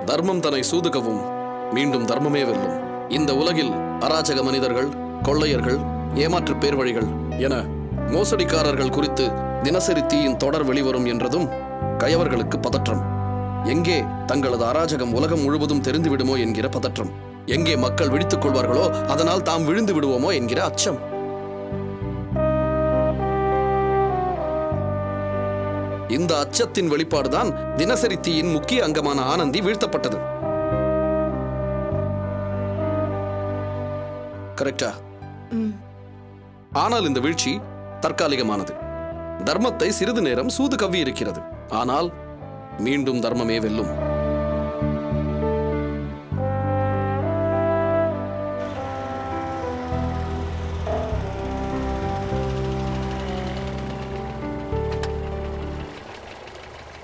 தர்மம் தன்னை சூதுகவும் மீண்டும் தர்மமே வெல்லும். இந்த உலகில் அராஜக மனிதர்கள், கொள்ளையர்கள், ஏமாற்று பேர்வழிகள் என மோசடிக்காரர்கள் குறித்து தினசரி தீயின் தொடர் வெளிவரும் என்றதும் கயவர்களுக்கு பதற்றம். எங்கே தங்களது அராஜகம் உலகம் முழுவதும் தெரிந்துவிடுமோ என்கிற பதற்றம். எங்கே மக்கள் விழித்துக் கொள்வார்களோ அதனால் தாம் விழுந்து விடுவோமோ என்கிற அச்சம். இந்த அச்சத்தின் வெளிப்பாடுதான் தினசரி தீயின் முக்கிய அங்கமான ஆனந்தி வீழ்த்தப்பட்டது. கரெக்டா? ஆனால் இந்த வீழ்ச்சி தற்காலிகமானது. தர்மத்தை சிறிது நேரம் சூது கவ்வி இருக்கிறது. ஆனால் மீண்டும் தர்மமே வெல்லும்.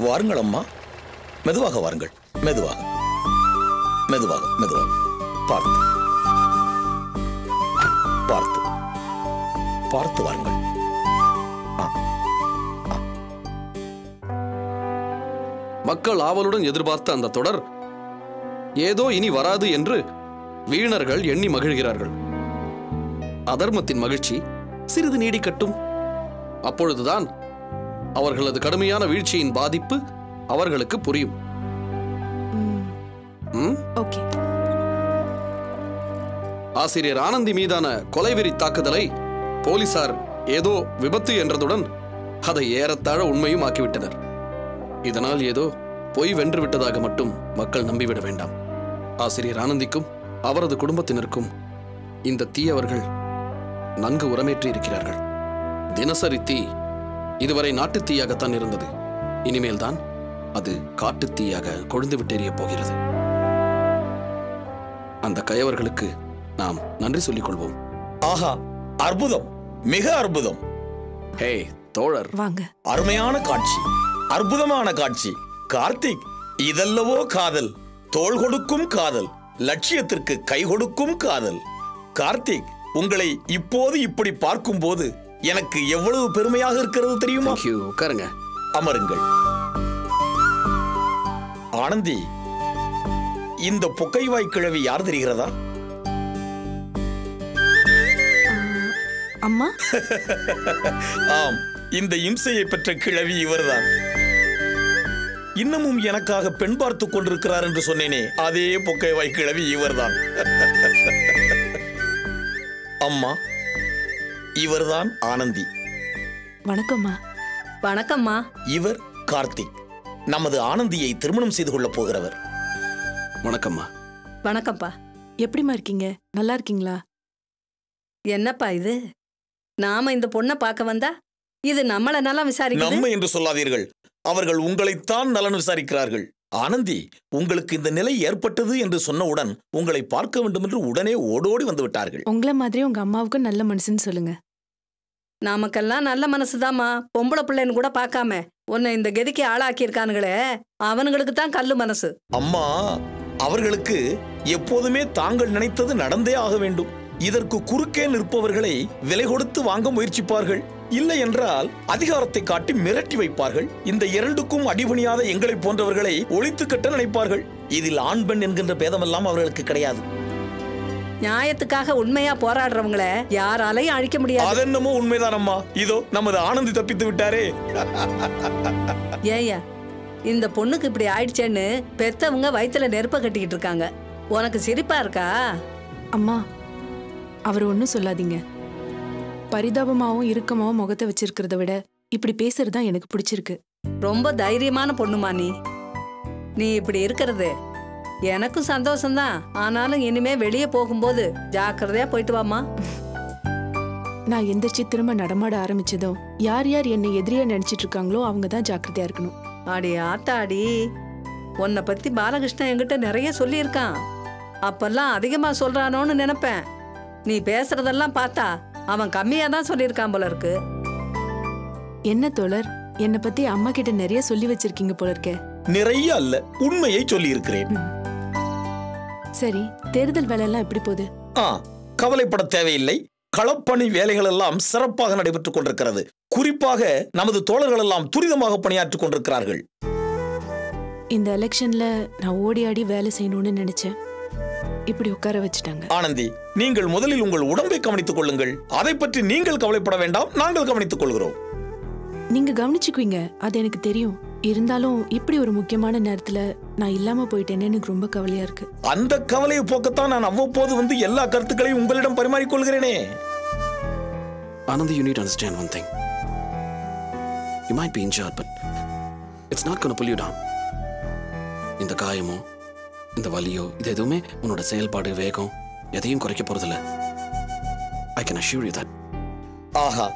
வாருங்கள் அம்மா, மெதுவாக வாருங்கள். மெதுவாக மெதுவாக மெதுவாக பார்த்து பார்த்து பார்த்து வாருங்கள். மக்கள் ஆவலுடன் எதிர்பார்த்த அந்த தொடர் ஏதோ இனி வராது என்று வீணர்கள் எண்ணி மகிழ்கிறார்கள். அதர்மத்தின் மகிழ்ச்சி சிறிது நீடிக்கட்டும். அப்பொழுதுதான் அவர்களது கடுமையான வீழ்ச்சியின் பாதிப்பு அவர்களுக்கு புரியும். ஆசிரியர் ஆனந்தி மீதான கொலைவெறி தாக்குதலை போலீசார் ஏதோ விபத்து என்றதுடன் அதை ஏறத்தாழ உண்மையும் ஆக்கிவிட்டனர். இதனால் ஏதோ பொய் வென்று விட்டதாக மட்டும் மக்கள் நம்பிவிட வேண்டாம். ஆசிரியர் ஆனந்திக்கும் அவரது குடும்பத்தினருக்கும் இந்த தீயவர்கள் நன்கு உரமேற்றி இருக்கிறார்கள். தினசரி தீ இதுவரை நாட்டுத் தீயாகத்தான் இருந்தது. இனிமேல் தான் அது காட்டுத் தீயாக கொழுந்து விட்டெறிய போகிறது. அந்த கயவர்களுக்கு நாம் நன்றி சொல்லிக் கொள்வோம். ஆஹா, அற்புதம், மிக அற்புதம். ஹே தோழர், வாங்க. அருமையான காட்சி, அற்புதமான காட்சி. கார்த்திக், இதல்லவோ காதல், தோள் கொடுக்கும் காதல், லட்சியத்திற்கு கை கொடுக்கும் காதல். கார்த்திக், உங்களை இப்போது இப்படி பார்க்கும் போது எனக்கு எவ்வளவு பெருமையாக இருக்கிறது தெரியுமா? உட்காருங்க. அமருங்கள். ஆனந்தி, இந்த பொக்கைவாய் கிழவி யார் தெரிகிறதா? அம்மா. ஆம், இந்த இம்சையை பெற்ற கிழவி இவர்தான். இன்னமும் எனக்காக பெண் பார்த்துக் கொண்டிருக்கிறார் என்று சொன்னேனே, அதே பொக்கைவாய் கிழவி இவர்தான். அம்மா, இவர்தான் ஆனந்தி. வணக்கம்மா. வணக்கம்மா. இவர் கார்த்திக், நமது ஆனந்தியை திருமணம் செய்து கொள்ளப் போகிறவர். வணக்கம்மா. வணக்கம்ப்பா. எப்படிமா இருக்கீங்க? நல்லா இருக்கீங்களா? என்னப்பா இது? நாம இந்த பொண்ணை பார்க்க வந்தா இது நம்மள நல்லா விசாரிக்கிறது. நம்ம என்று சொல்லாதீர்கள், அவர்கள் உங்களைத்தான் நலன் விசாரிக்கிறார்கள். ஆனந்தி, உங்களுக்கு இந்த நிலை ஏற்பட்டது என்று சொன்னவுடன் உங்களை பார்க்க வேண்டும் என்று உடனே ஓடோடி வந்து விட்டார்கள். உங்களை மாதிரி உங்க அம்மாவுக்கு நல்ல மனசுன்னு சொல்லுங்க. நமக்கெல்லாம் நல்ல மனசுதாம்மா. பொம்பளை பிள்ளைன்னு கூட பார்க்காம உன்னை இந்த கதிக்கு ஆளாக்கி இருக்கானுங்களே, அவனுங்களுக்கு தான் கல்லு மனசு. அம்மா, அவர்களுக்கு எப்போதுமே தாங்கள் நினைத்தது நடந்தே ஆக வேண்டும். இதற்கு குறுக்கே நிற்பவர்களை விலை கொடுத்து வாங்க முயற்சிப்பார்கள். இல்லை என்றால் அதிகாரத்தை காட்டி மிரட்டி வைப்பார்கள். இந்த இரண்டுக்கும் அடிபணியாத எங்களை போன்றவர்களை ஒழித்து கட்ட நினைப்பார்கள். இதில் ஆண் பெண் என்கின்ற பேதமெல்லாம் அவர்களுக்கு கிடையாது. நியாயத்துக்காக உண்மையா போராடுறவங்கள யாராலையும் அழிக்க முடியாது. அதென்னமோ உண்மைதான் அம்மா. இதோ நமது ஆனந்தி தப்பித்து விட்டாரே. ஏயா, இந்த பொண்ணுக்கு இப்படி ஆயிடுச்சேன்னு பெத்தவங்க வயித்துல நெருப்ப கட்டிக்கிட்டு இருக்காங்க. உனக்கு சிரிப்பா இருக்கா? அம்மா, அவர் ஒன்னும் சொல்லாதீங்க. பரிதாபமாவும் இறுக்கமாவும் முகத்தை வச்சிருக்கிறத விட இப்படி பேசுறதுதான் எனக்கு பிடிச்சிருக்கு. ரொம்ப தைரியமான பொண்ணுமா நீ. நீ இப்படி இருக்கிறது எனக்கும் சந்தோஷம்தான். ஆனாலும் இனிமே வெளியே போகும்போது ஜாக்கிரதையா போயிட்டு வாமா. நான் எந்திரிச்சு திரும்ப நடமாட ஆரம்பிச்சதும் யார் யார் என்னை எதிரியா நினைச்சிட்டு இருக்காங்களோ அவங்க தான் ஜாக்கிரதையா இருக்கணும். அடி ஆத்தாடி, உன்னை பத்தி பாலகிருஷ்ணன் என்கிட்ட நிறைய சொல்லியிருக்கான். அப்பெல்லாம் அதிகமா சொல்றானோன்னு நினைப்பேன். நீ பேசுறதெல்லாம் பார்த்தா அவன் கம்மியா தான் சொல்லியிருக்கான் போல இருக்கு. என்ன தோழர், என்னை பத்தி அம்மா கிட்ட நிறைய சொல்லி வச்சிருக்கீங்க போல இருக்கே. நிறைய அல்ல, உண்மையை சொல்லி இருக்கிறேன். சரி, தேர்தல் வேலை எல்லாம் எப்படி போகுது? கவலைப்பட தேவையில்லை. களப்பணி வேலைகள் எல்லாம் சிறப்பாக நடைபெற்றுக் கொண்டிருக்கிறது. குறிப்பாக நமது தோழர்கள் எல்லாம் துரிதமாக பணியாற்றிக் கொண்டிருக்கிறார்கள். இந்த எலெக்ஷன்ல நான் ஓடி ஆடி வேலை செய்யணும்னு நினைச்சேன். இப்படி உட்கார வச்சுட்டாங்க. ஆனந்தி, நீங்கள் முதலில் உங்கள் உடம்பை கவனித்துக் கொள்ளுங்கள். அதை பற்றி நீங்கள் கவலைப்பட வேண்டாம், நாங்கள் கவனித்துக் கொள்கிறோம். நீங்க கவனிச்சுக்குவீங்க, அது எனக்கு தெரியும். இருந்தாலும் இப்படி ஒரு முக்கியமான நேரத்துல நான் இல்லாம போயிட்டேன்னு எனக்கு ரொம்ப கவலையா இருக்கு. அந்த கவலையை போக்கத்தான் நான் அவ்வப்போது வந்து எல்லா கருத்துக்களையும் உங்களிடம் பரிமாறிக்கொள்கிறேனே. Anandi, you need to understand one thing. You might be injured, but it's not going to pull you down. இந்த காயமோ இந்த வலியோ இது எதுவுமே உன்னோட செயல்பாடு வேகம் எதையும் குறைக்க போறதில்ல. I can assure you that. ஆஹா,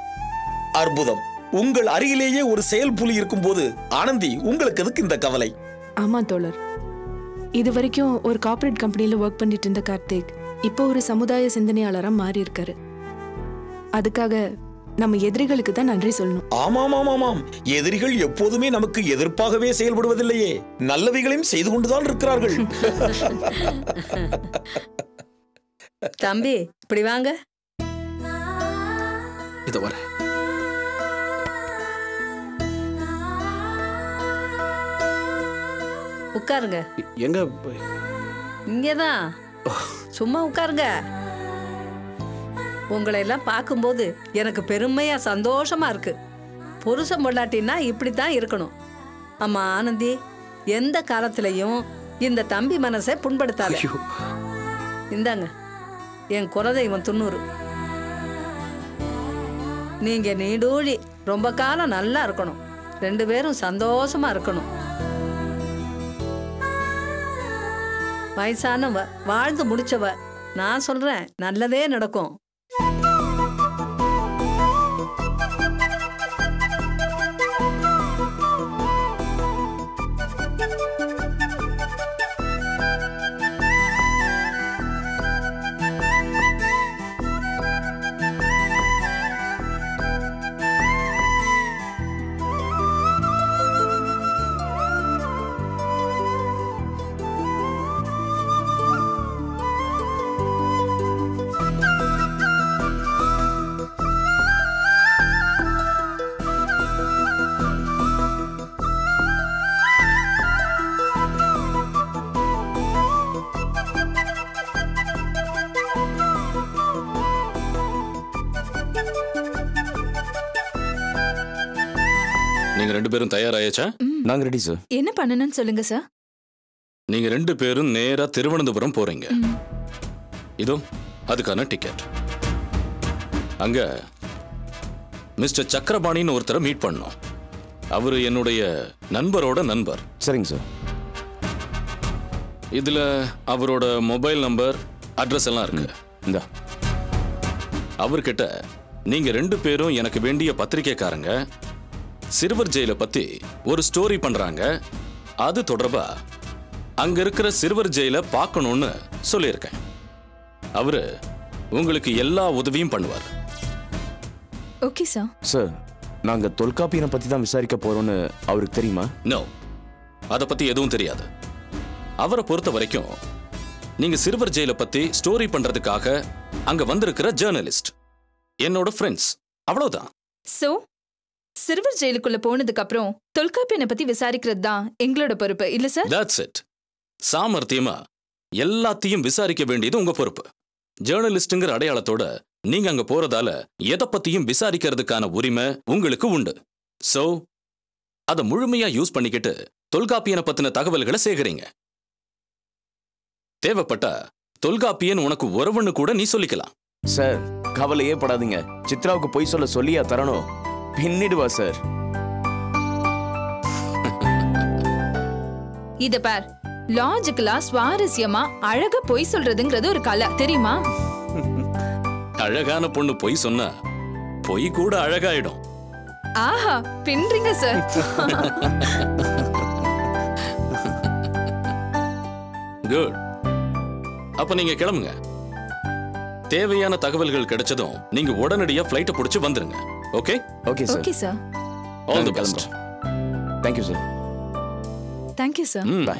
அற்புதம். உங்கள் அருகிலேயே ஒரு செயல் புலி இருக்கும் போது ஆனந்தி, உங்களுக்கு எதுக்கு இந்த கவலை? ஆமா தோழர், இது வரைக்கும் ஒரு கார்ப்பரேட் கம்பெனில ஒர்க் பண்ணிட்டு இருந்த கார்த்திக் இப்போ ஒரு சமுதாய சிந்தனையாளரா மாறி இருக்காரு. அதுக்காக நம்ம எதிரிகளுக்கு தான் நன்றி சொல்லணும். ஆமாம், எதிரிகள் எப்போதுமே நமக்கு எதிர்ப்பாகவே செயல்படுவதில்லையே, நல்லவைகளையும் செய்து கொண்டுதான் இருக்கிறார்கள். தம்பி, இப்படி வாங்க. இத வர உட்காருங்க. எங்க? இங்கதான் சும்மா உட்காருங்க. உங்களை எல்லாம் பார்க்கும்போது எனக்கு பெருமையா சந்தோஷமா இருக்கு. புருஷன் பொண்டாட்டின்னா இப்படித்தான் இருக்கணும். அம்மா ஆனந்தி, எந்த காலத்திலையும் இந்த தம்பி மனசை புண்படுத்தாத. இந்தாங்க என் குலதெய்வம் 90. நீங்க நீடூழி ரொம்ப காலம் நல்லா இருக்கணும். 2 பேரும் சந்தோஷமா இருக்கணும். வயசானவ வாழ்ந்து முடிச்சவ, நான் சொல்றேன் நல்லதே நடக்கும். நீங்க 2 பேரும் தயாராயாச்சா? நாங்க ரெடி சார். என்ன பண்ணணும்னு சொல்லுங்க சார். நீங்க 2 பேரும் நேரா திருவனந்தபுரம் போறீங்க. இதோ அதுக்கான டிக்கெட். அங்க மிஸ்டர் சக்கரபாணின்னு ஒருத்தரை மீட் பண்ணோம். அவரு என்னுடைய நண்பரோட நண்பர். சரிங்க சார். இதுல அவரோட மொபைல் நம்பர், அட்ரஸ் எல்லாம் இருக்கு. இந்தா. அவர்கிட்ட நீங்க 2 பேரும் எனக்கு வேண்டிய பத்திரிக்கைக்காரங்க சிறுவர் ஜெயில பத்தி ஒரு ஸ்டோரி பண்றாங்க, அது தொடர்பா அங்க இருக்கிற சிறுவர் ஜெயில பார்க்கணும்னு சொல்லியிருக்கேன். அவரு உங்களுக்கு எல்லா உதவியும் பண்ணுவார். Okay sir. சார், நாங்க தொல்காப்பியனை பத்தி தான் விசாரிக்க போறோம்னு அவருக்கு தெரியுமா? நோ, அத பத்தி எதுவும் தெரியாது. அவரை பொறுத்த வரைக்கும் நீங்க சிறுவர் ஜெயில பத்தி ஸ்டோரி பண்றதுக்காக அங்க வந்திருக்கிற ஜேர்னலிஸ்ட், என்னோட ஃப்ரெண்ட்ஸ், அவ்வளவுதான். சோ சிறுவர் ஜெயிலுக்குள்ள போனதுக்கு அப்புறம் தொல்காப்பியனை பத்தி விசாரிக்கிறது தான் எங்களோட பொறுப்பு, இல்ல சார்? That's it. சாமர்த்தியமா எல்லாத்தையும் விசாரிக்க வேண்டியது உங்க பொறுப்பு. ஜேர்னலிஸ்ட்ங்கிற அடையாளத்தோட நீங்க அங்க போறதால எதை பத்தியும் விசாரிக்கிறதுக்கான உரிமை உங்களுக்கு உண்டு. சோ அதை முழுமையா யூஸ் பண்ணிக்கிட்டு தொல்காப்பியனை பத்தின தகவல்களை சேகரிங்க. தேவைப்பட்டா தொல்காப்பியன் உனக்கு உறவுன்னு கூட நீ சொல்லிக்கலாம். சார், கவலையே படாதீங்க. சித்ராவுக்கு பொய் சொல்ல சொல்லியா தரணும்? பின்னிடுவா சார். இத பார், லாஜிக்கலா சுவாரஸ்யமா அழகா பொய் சொல்றதுங்கிறது ஒரு கலை, தெரியுமா? அழகான பொண்ணு பொய் சொன்னா பொய் கூட அழகாயிடும். ஆஹா, பின்றீங்க சார். குட். அப்ப நீங்க கிளம்புங்க. தேவையான தகவல்கள் கிடைச்சதும் நீங்க உடனடியா ஃளைட்ட பிடிச்சு வந்துருங்க. Okay? Okay sir. Okay sir. All the best. Thank you sir. Thank you sir. Bye.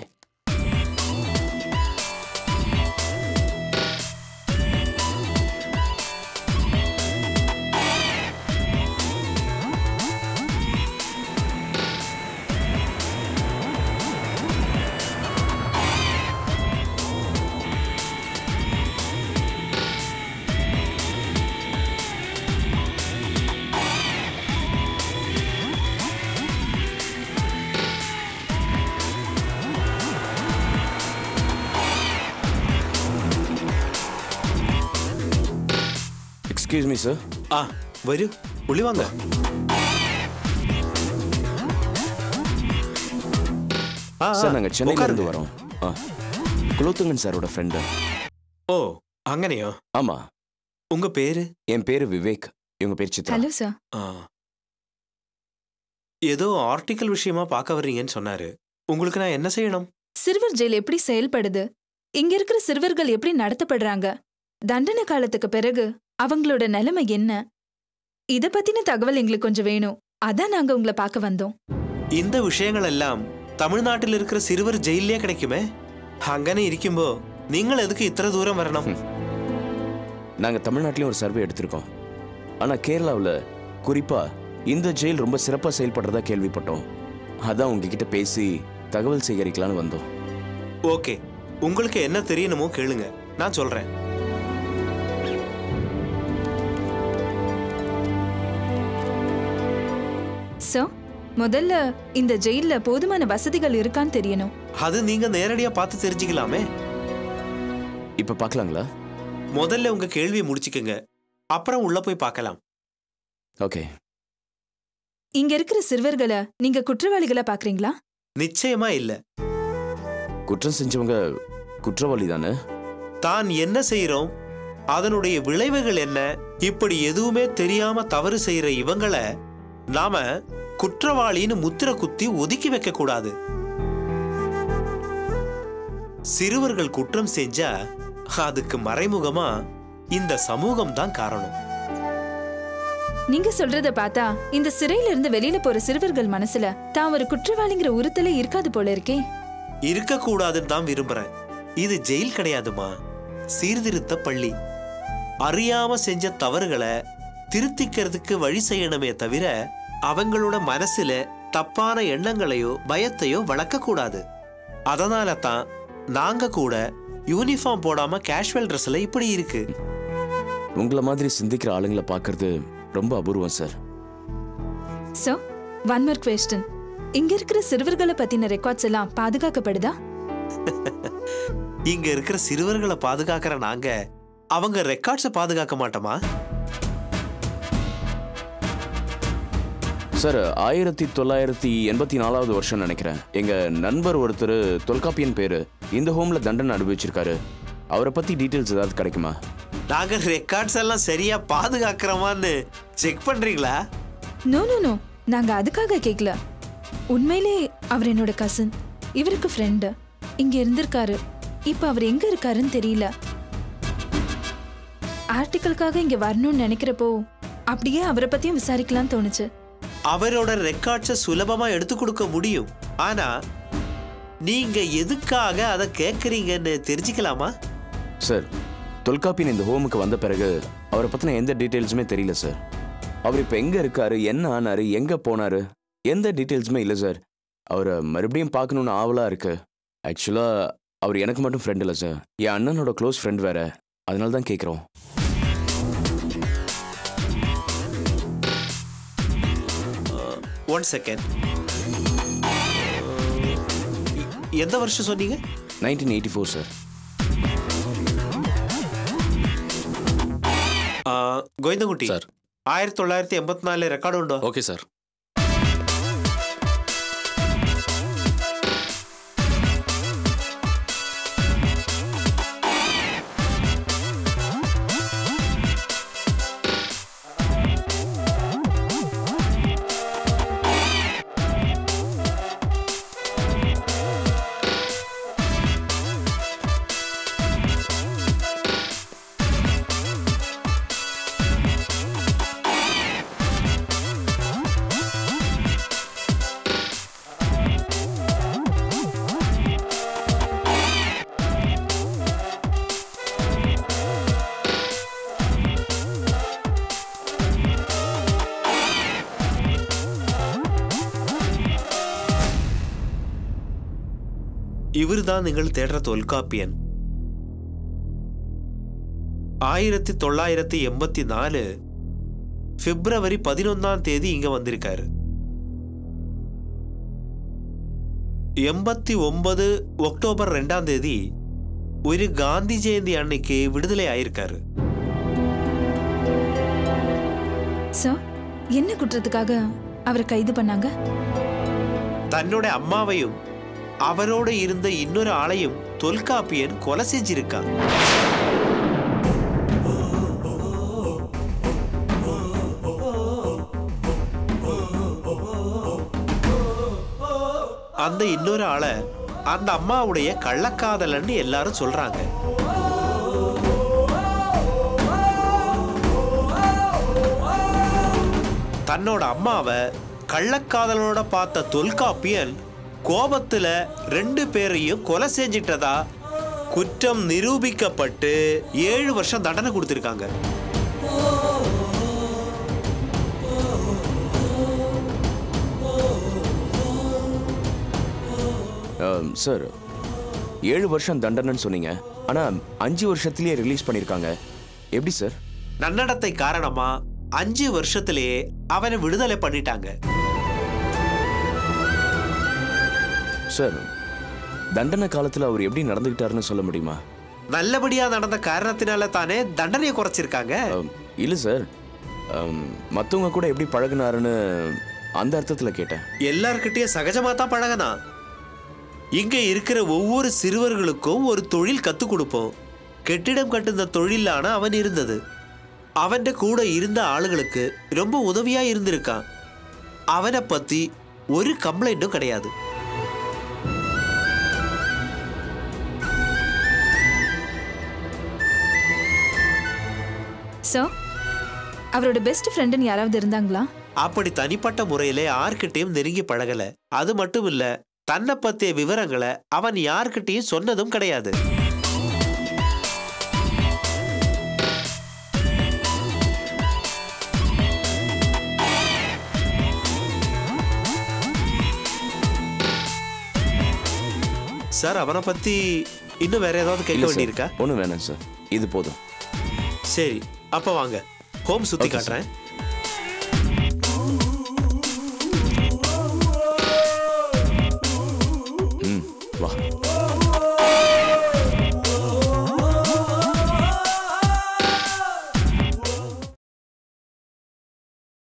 Excuse me sir. വരൂ ഉള്ളി വാങ്ങ. சார் நாங்கள் சென்னையிலேருந்து வரோம். குலோத்துங்கன் சாரோட ஃப்ரெண்டு. ஓ അങ്ങനെയോ? ஆமா. உங்க பேரு? என் பேரு விவேக், இவங்க பேர் சித்ரா. Hello sir. ஏதோ ஆர்டிக்கல் விஷயமா பார்க்க வர்றீங்கன்னு சொன்னாரு. உங்களுக்கு நான் என்ன செய்யணும்? சிறுவர் ஜெயில் எப்படி செயல்படுது, இங்க இருக்கிற சிறுவர்கள் எப்படி நடத்தப்படுறாங்க, தண்டனை காலத்துக்கு பிறகு அவங்களோட நிலைமை என்ன, இத பத்தின தகவல் எங்களுக்கு கொஞ்சம் வேணும். அதான் நாங்க உங்களை பார்க்க வந்தோம். இந்த விஷயங்கள் எல்லாம் தமிழ்நாட்டில் இருக்கிற சிறுவர் ஜெயிலே கிடைக்குமே. அங்கனே இருக்கும்போ நீங்கள் எதுக்கு இத்தனை தூரம் வரணும்? நாங்க தமிழ்நாட்டிலையும் ஒரு சர்வே எடுத்திருக்கோம். ஆனா கேரளாவில் குறிப்பா இந்த ஜெயில் ரொம்ப சிறப்பா செயல்படுறதா கேள்விப்பட்டோம். அதான் உங்ககிட்ட பேசி தகவல் சேகரிக்கலான்னு வந்தோம். ஓகே, உங்களுக்கு என்ன தெரியணுமோ கேளுங்க, நான் சொல்றேன். சார், முதல்ல இந்த ஜெயில்ல போதுமான வசதிகள் இருக்கான்னு தெரியணும். அது நீங்க நேரடியா பார்த்து தெரிஞ்சுக்கலாமே. இப்ப பார்க்கலாங்களா? முதல்ல உங்க கேள்வியை முடிச்சுக்கங்க, அப்புறம் உள்ள போய் பார்க்கலாம். ஓகே. இங்க இருக்கிற சிறுவர்களை நீங்க குற்றவாளிகளா பாக்குறீங்களா? நிச்சயமா இல்ல. குற்றம் செஞ்சவங்க குற்றவாளி தானே. தான் என்ன செய்யறோம், அதனுடைய விளைவுகள் என்ன, இப்படி எதுவுமே தெரியாம தவறு செய்யற இவங்களை நாம குற்றவாளின்னு முத்திர குத்தி ஒதுக்கி வைக்க கூடாது. சிறுவர்கள் குற்றம் செஞ்சா அதுக்கு மறைமுகமா இந்த சமூகம் தான் காரணம். நீங்க சொல்றத பார்த்தா இந்த சிறையில இருந்து வெளியில போற சிறுவர்கள் மனசுல தான் ஒரு குற்றவாளிங்கிற உறுத்தலே இருக்காது போல இருக்கே. இருக்க கூடாதுன்னு தான் விரும்புறேன். இது ஜெயில் கிடையாதுமா, சீர்திருத்த பள்ளி. அறியாம செஞ்ச தவறுகளை திருத்திக்கிறதுக்கு வழி செய்யணுமே தவிர அவங்களோட மனசுல தப்பான எண்ணங்களையோ பயத்தையோ வளர்க்க கூடாது. அதனால தான் நாங்க கூட யூனிஃபார்ம் போடாம கேஷுவல் ட்ரெஸ்ல இப்படி இருக்கு. உங்களை மாதிரி சிந்திக்கிற ஆளுங்களை பார்க்கறது ரொம்ப அபூர்வம் sir. Sir, one more question. இங்க இருக்கிற சிறுவர்களை பத்தின ரெக்கார்ட்ஸ் எல்லாம் பாதுகாக்கப்படுதா? இங்க இருக்கிற சிறுவர்களை பாதுகாக்கிற நாங்க அவங்க ரெக்கார்ட்ஸை பாதுகாக்க மாட்டோமா? சார், 1984 வருஷம் நினைக்கிறேன், எங்க நண்பர் ஒருத்தர் தொல்காப்பியன் பேரு இந்த ஹோம்ல தண்டனை அனுபவிச்சிருக்காரு. அவரை பத்தி டீடைல்ஸ் ஏதாவது கிடைக்குமா? நாங்க ரெக்கார்ட்ஸ் எல்லாம் சரியா பாதுகாக்கிறோமான்னு செக் பண்றீங்களா? நோ நோ நோ, நாங்க அதுக்காக கேட்கல. உண்மையிலே அவர் என்னோட கசின், இவருக்கு ஃப்ரெண்டு, இங்க இருந்திருக்காரு. இப்ப அவர் எங்க இருக்காருன்னு தெரியல. ஆர்டிக்கலுக்காக இங்க வரணும்னு நினைக்கிறப்போ அப்படியே அவரை பத்தியும் விசாரிக்கலாம்னு தோணுச்சு. அவரோட ரெக்கார்ட்ஸை சுலபமா எடுத்து கொடுக்க முடியும். ஆனா நீங்க எதுக்காக அதை கேட்கறீங்கன்னு தெரிஞ்சுக்கலாமா? சார், தொல்காப்பியன் இந்த ஹோமுக்கு வந்த பிறகு அவரை பத்தின எந்த டீடைல்ஸுமே தெரியல சார். அவர் இப்ப எங்க இருக்காரு, என்ன ஆனாரு, எங்க போனாரு, எந்த டீடைல்ஸுமே இல்லை சார். அவரை மறுபடியும் பார்க்கணும்னு ஆவலா இருக்கு. ஆக்சுவலா அவர் எனக்கு மட்டும் ஃப்ரெண்ட் இல்லை சார், என் அண்ணனோட க்ளோஸ் ஃப்ரெண்ட் வேற. அதனால தான் கேட்குறோம். One second. எந்த வருஷம் சொன்னீங்க? 1984 சார். கோவிந்தகுட்டி சார், 1984 ரெக்கார்டு உண்டோ? Okay sir. இவர்தான் நீங்கள் தேடுற தொல்காப்பியன். 1984 பிப்ரவரி 11 இங்க வந்திருக்காரு. 89 அக்டோபர் 2 ஒரு காந்தி ஜெயந்தி அன்னைக்கு விடுதலை ஆயிருக்காரு. சார், என்ன குற்றத்துக்காக அவரை கைது பண்ணாங்க? தன்னோட அம்மாவையும் அவரோட இருந்த இன்னொரு ஆளையும் தொல்காப்பியன் கொலை செஞ்சிருக்கான். அந்த இன்னொரு ஆளை அந்த அம்மாவுடைய கள்ளக்காதலன்னு எல்லாரும் சொல்றாங்க. தன்னோட அம்மாவை கள்ளக்காதலனோட பார்த்த தொல்காப்பியன் கோபத்துல 2 பேரையும் கொலை செஞ்சிட்டதா குற்றம் நிரூபிக்கப்பட்டு 7 வருஷம் தண்டனை கொடுத்திருக்காங்க. சார், 7 வருஷம் தண்டனைன்னு சொன்னீங்க. ஆனா 5 வருஷத்திலேயே ரிலீஸ் பண்ணிருக்காங்க. எப்படி சார்? நன்னடத்தை காரணமா 5 வருஷத்திலேயே அவனை விடுதலை பண்ணிட்டாங்க. சார், தண்டனை காலத்துல அவர் எப்படி நடந்துகிட்டாருன்னு சொல்ல முடியுமா? நல்லபடியா நடந்த காரணத்தினால தானே தண்டனையை குறைச்சிருக்காங்க. இல்ல சார், மத்தவங்க கூட எப்படி பழகுனாருன்னு அந்த அர்த்தத்துல கேட்டேன். எல்லார்கிட்டயும் சகஜமா தான் பழகனா. இங்க இருக்கிற ஒவ்வொரு சிறுவர்களுக்கும் ஒரு தொழில் கத்து கொடுப்போம். கெட்டிடம் கட்டுந்த தொழிலான அவன் இருந்தது. அவன் கூட இருந்த ஆளுகளுக்கு ரொம்ப உதவியா இருந்திருக்கான். அவனை பத்தி ஒரு கம்ப்ளைண்ட்டும் கிடையாது. சார், அவரோட பெஸ்ட் ஃப்ரெண்டுன்னு யாராவது இருந்தாங்களா? அப்படி தனிப்பட்ட முறையில யார்கிட்டயும் நெருங்கி பழகல. அது மட்டும் இல்ல, தன்னை பத்திய விவரங்களை அவன் யார்கிட்டயும் சொன்னதும் கிடையாது. சார், அவனை பத்தி இன்னும் வேற ஏதாவது கேட்க வேண்டியிருக்கா? ஒன்றும் வேணாம் சார், இது போதும். சரி, அப்ப வாங்க, ஹோம் சுத்தி Okay, காட்டுறேன்.